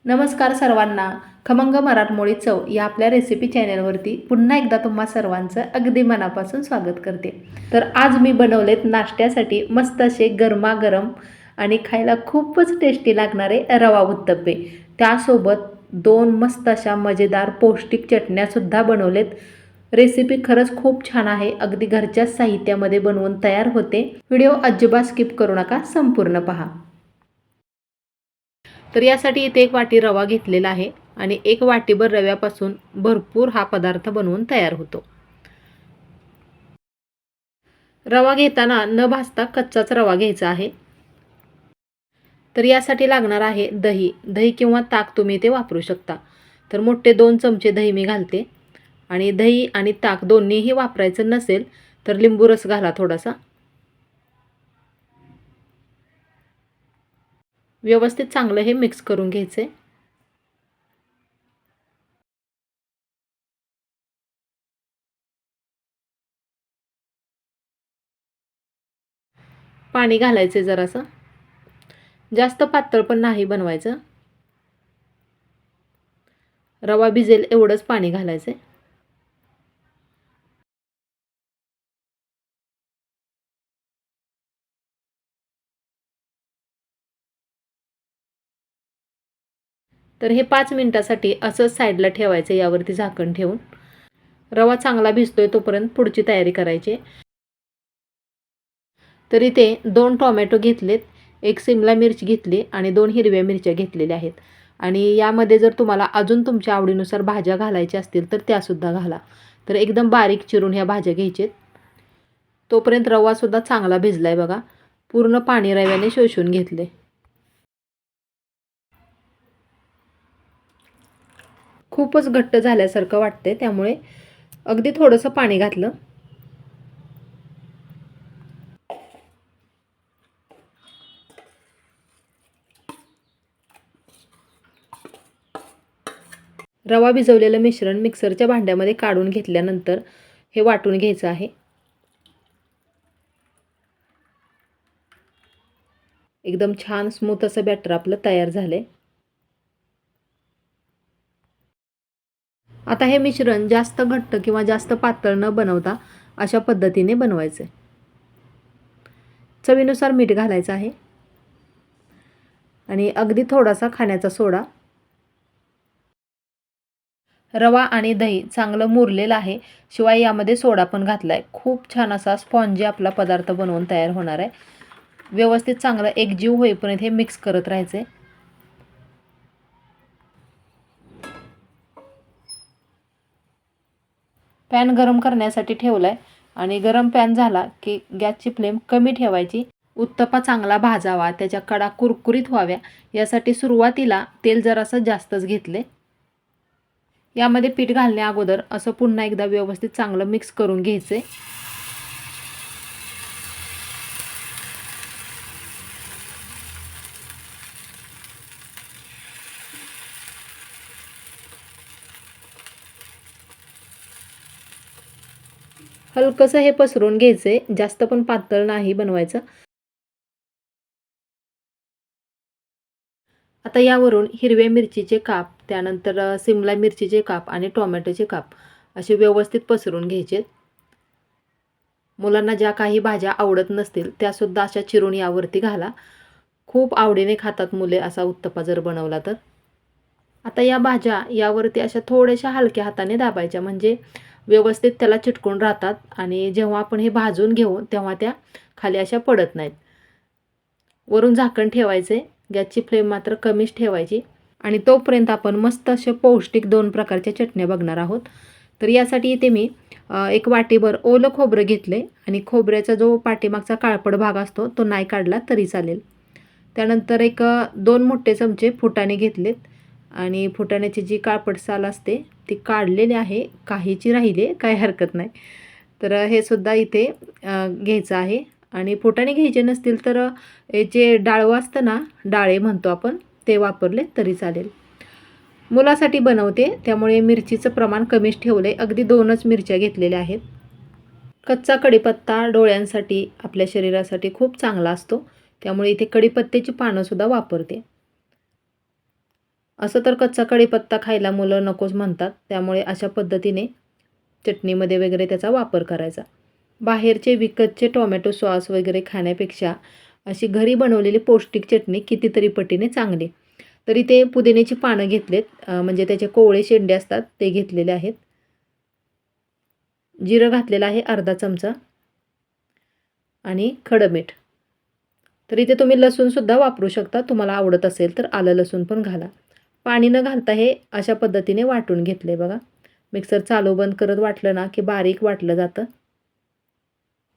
नमस्कार सर्वांना. खमंग मराठमोळी चव या आपल्या रेसिपी चॅनलवरती पुन्हा एकदा तुम्हा सर्वांचं अगदी मनापासून स्वागत करते. तर आज मी बनवलेत नाश्त्यासाठी मस्त असे गरमागरम आणि खायला खूपच टेस्टी लागणारे रवा उत्तप्पे. त्यासोबत 2 मस्त अशा मजेदार पौष्टिक चटण्यासुद्धा बनवलेत. रेसिपी खरंच खूप छान आहे. अगदी घरच्याच साहित्यामध्ये बनवून तयार होते. व्हिडिओ अजिबात स्किप करू नका, संपूर्ण पहा. तर यासाठी इथे 1 वाटी रवा घेतलेला आहे आणि 1 वाटीभर रव्यापासून भरपूर हा पदार्थ बनवून तयार होतो. रवा घेताना न भाजता कच्चाच रवा घ्यायचा आहे. तर यासाठी लागणार आहे दही. दही किंवा ताक तुम्ही इथे वापरू शकता. तर मोठे 2 चमचे दही मी घालते आणि दही आणि ताक दोन्हीही वापरायचं नसेल तर लिंबू रस घाला थोडासा. व्यवस्थित चांगलं हे मिक्स करून घ्यायचे. पाणी घालायचे जरासं. जास्त पातळ पण नाही बनवायचं. रवा भिजेल एवढंच पाणी घालायचं. तर हे 5 मिनिटासाठी असंच साईडला ठेवायचं, यावरती झाकण ठेवून. रवा चांगला भिजतोय तोपर्यंत पुढची तयारी करायची. तर इथे 2 टोमॅटो घेतलेत, 1 सिमला मिरची घेतली आणि 2 हिरव्या मिरच्या घेतलेल्या आहेत. आणि यामध्ये जर तुम्हाला अजून तुमच्या आवडीनुसार भाज्या घालायच्या असतील तर त्यासुद्धा घाला. तर एकदम बारीक चिरून ह्या भाज्या घ्यायच्यात. तोपर्यंत रवासुद्धा चांगला भिजला आहे बघा. पूर्ण पाणी रव्याने शोषून घेतले. खूपच घट्ट झाल्यासारखं वाटते, त्यामुळे अगदी थोडंसं पाणी घातलं. रवा भिजवलेलं मिश्रण मिक्सरच्या भांड्यामध्ये काढून घेतल्यानंतर हे वाटून घ्यायचं आहे. एकदम छान स्मूथ असं बॅटर आपलं तयार झालंय. आता हे मिश्रण जास्त घट्ट किंवा जास्त पातळ न बनवता अशा पद्धतीने बनवायचे. चवीनुसार मीठ घालायचं आहे आणि अगदी थोडासा खाण्याचा सोडा. रवा आणि दही चांगलं मुरलेलं आहे. शिवाय यामध्ये सोडा पण घातलाय. खूप छान असा स्पॉन्जी आपला पदार्थ बनवून तयार होणार आहे. व्यवस्थित चांगलं एकजीव होईपर्यंत हे मिक्स करत राहायचे. पॅन गरम करण्यासाठी ठेवलाय आणि गरम पॅन झाला की गॅसची फ्लेम कमी ठेवायची. उत्तप्पा चांगला भाजावा, त्याच्या कडा कुरकुरीत व्हाव्या यासाठी सुरुवातीला तेल जरासं जास्तच घेतले. यामध्ये पीठ घालण्या अगोदर असं पुन्हा एकदा व्यवस्थित चांगलं मिक्स करून घ्यायचे. हलकंसं हे पसरून घ्यायचे, जास्त पण पातळ नाही बनवायचं. आता यावरून हिरव्या मिरचीचे काप, त्यानंतर सिमला मिरचीचे काप आणि टोमॅटोचे काप असे व्यवस्थित पसरून घ्यायचे. मुलांना ज्या काही भाज्या आवडत नसतील त्यासुद्धा अशा चिरून यावरती घाला. खूप आवडीने खातात मुले असा उत्तप्पा जर बनवला तर. आता या भाज्या यावरती अशा थोड्याशा हलक्या हाताने दाबायच्या, म्हणजे व्यवस्थित त्याला चिटकून राहतात आणि जेव्हा आपण हे भाजून घेऊ तेव्हा त्या खाली अशा पडत नाहीत. वरून झाकण ठेवायचे. गॅसची फ्लेम मात्र कमीच ठेवायची आणि तोपर्यंत आपण मस्त असे पौष्टिक 2 प्रकारच्या चटण्या बघणार आहोत. तर यासाठी इथे मी 1 वाटीभर ओलं खोबरं घेतले आणि खोबऱ्याचा जो पाठीमागचा काळपट भाग असतो तो नाही काढला तरी चालेल. त्यानंतर 2 मोठे चमचे फुटाणे घेतलेत आणि फुटाण्याची जी काळपट साल असते ती काढलेली आहे. काहीची राहिली, काही हरकत नाही. तर हे सुद्धा इथे घ्यायचं आहे. आणि फुटाणे घ्यायचे नसतील तर जे डाळवं असतं ना, डाळे म्हणतो आपण, ते वापरले तरी चालेल. मुलासाठी बनवते त्यामुळे मिरचीचं प्रमाण कमीच ठेवले. अगदी 2च मिरच्या घेतलेल्या आहेत. कच्चा कढीपत्ता डोळ्यांसाठी, आपल्या शरीरासाठी खूप चांगला असतो, त्यामुळे इथे कढीपत्त्याची पानंसुद्धा वापरते. असं तर कच्चा कढीपत्ता खायला मुलं नकोच म्हणतात, त्यामुळे अशा पद्धतीने चटणीमध्ये वगैरे त्याचा वापर करायचा. बाहेरचे विकतचे टोमॅटो सॉस वगैरे खाण्यापेक्षा अशी घरी बनवलेली पौष्टिक चटणी कितीतरी पटीने चांगली. तरी ते पुदिन्याची पानं घेतलेत, म्हणजे त्याचे कोवळे शेंडे असतात ते घेतलेले आहेत. जिरं घातलेलं आहे अर्धा चमचा आणि खडं मीठ. तर इथे तुम्ही लसूणसुद्धा वापरू शकता, तुम्हाला आवडत असेल तर आलं लसूण पण घाला. पाणी न घालता हे अशा पद्धतीने वाटून घेतले बघा. मिक्सर चालू बंद करत वाटलं ना की बारीक वाटलं जातं.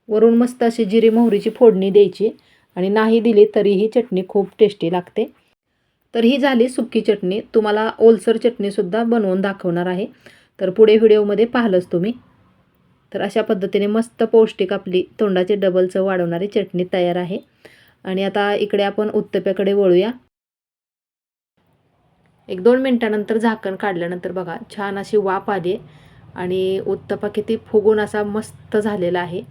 वरून मस्त अशी जिरी मोहरीची फोडणी द्यायची आणि नाही दिली तरीही चटणी खूप टेस्टी लागते. तर ही झाली सुकी चटणी. तुम्हाला ओलसर चटणीसुद्धा बनवून दाखवणार आहे, तर पुढे व्हिडिओमध्ये पाहिलंच तुम्ही. तर अशा पद्धतीने मस्त पौष्टिक आपली तोंडाची डबल चव वाढवणारी चटणी तयार आहे. आणि आता इकडे आपण उत्तप्याकडे वळूया. 1-2 मिनटानंतर झाकण काढल्यानंतर बघा छान अशी वाफ आली आणि उत्तपा किती फुगून असा मस्त झालेला आहे.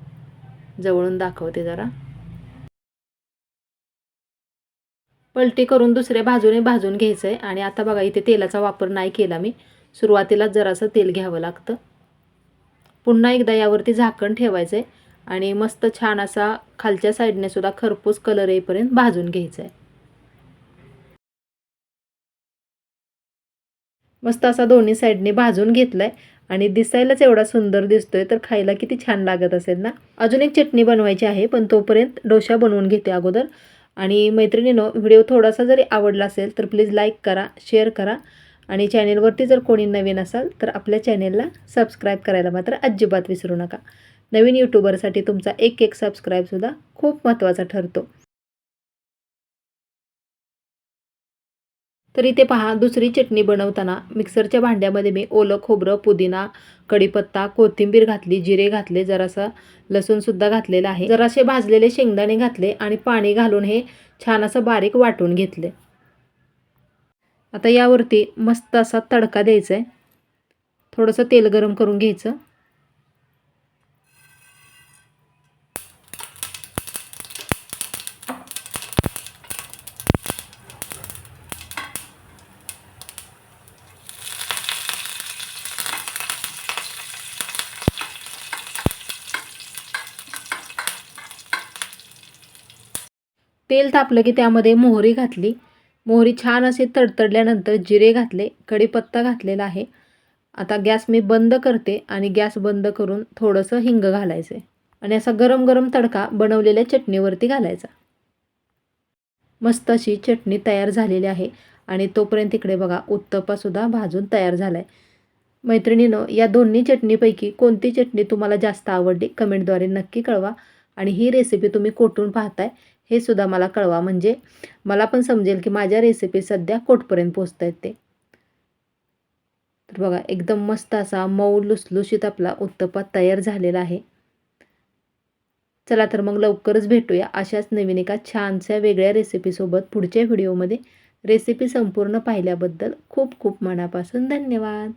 जवळून दाखवते जरा. पलटी करून दुसऱ्या बाजूने भाजून घ्यायचं आहे. आणि आता बघा इथे तेलाचा वापर नाही केला मी. सुरुवातीलाच जरासं तेल घ्यावं लागतं. पुन्हा एकदा यावरती झाकण ठेवायचं आहे आणि मस्त छान असा खालच्या साईडने सुद्धा खरपूस कलर येईपर्यंत भाजून घ्यायचं आहे. मस्त असा दोन्ही साईडने भाजून घेतलाय आणि दिसायलाच एवढा सुंदर दिसतोय, तर खायला किती छान लागत असेल ना. अजून एक चटणी बनवायची आहे, पण तोपर्यंत डोसा बनवून घेते अगोदर. आणि मैत्रिणींनो, व्हिडिओ थोडासा जरी आवडला असेल तर प्लीज लाईक करा, शेअर करा आणि चॅनेलवरती जर कोणी नवीन असाल तर आपल्या चॅनेलला सबस्क्राईब करायला मात्र अजिबात विसरू नका. नवीन यूट्यूबरसाठी तुमचा एक सबस्क्राईबसुद्धा खूप महत्त्वाचा ठरतो. तर इथे पहा, दुसरी चटणी बनवताना मिक्सरच्या भांड्यामध्ये मी ओलं खोबरं, पुदिना, कढीपत्ता, कोथिंबीर घातली, जिरे घातले, जरासा लसूणसुद्धा घातलेला आहे. जरासे भाजलेले शेंगदाणे घातले आणि पाणी घालून हे छान असं बारीक वाटून घेतले. आता यावरती मस्त असा तडका द्यायचा आहे. थोडंसं तेल गरम करून घ्यायचं. तेल तापलं की त्यामध्ये मोहरी घातली. मोहरी छान अशी तडतडल्यानंतर जिरे घातले, कढीपत्ता घातलेला आहे. आता गॅस मी बंद करते आणि गॅस बंद करून थोडंसं हिंग घालायचं आहे आणि असा गरम गरम तडका बनवलेल्या चटणीवरती घालायचा. मस्त अशी चटणी तयार झालेली आहे आणि तोपर्यंत इकडे बघा उत्तप्पासुद्धा भाजून तयार झाला आहे. मैत्रिणीनं, या दोन्ही चटणीपैकी कोणती चटणी तुम्हाला जास्त आवडली कमेंटद्वारे नक्की कळवा. आणि ही रेसिपी तुम्ही कुठून पाहताय हे सुद्धा मला कळवा, म्हणजे मला पण समजेल की माझ्या रेसिपी सध्या कुठपर्यंत पोहोचत आहेत ते. तर बघा एकदम मस्त असा मऊ लुसलुशीत आपला उत्तप्पा तयार झालेला आहे. चला तर मग लवकरच भेटूया अशाच नवीन एका छानशा वेगळ्या रेसिपीसोबत पुढच्या व्हिडिओमध्ये. रेसिपी संपूर्ण पाहिल्याबद्दल खूप खूप मनापासून धन्यवाद.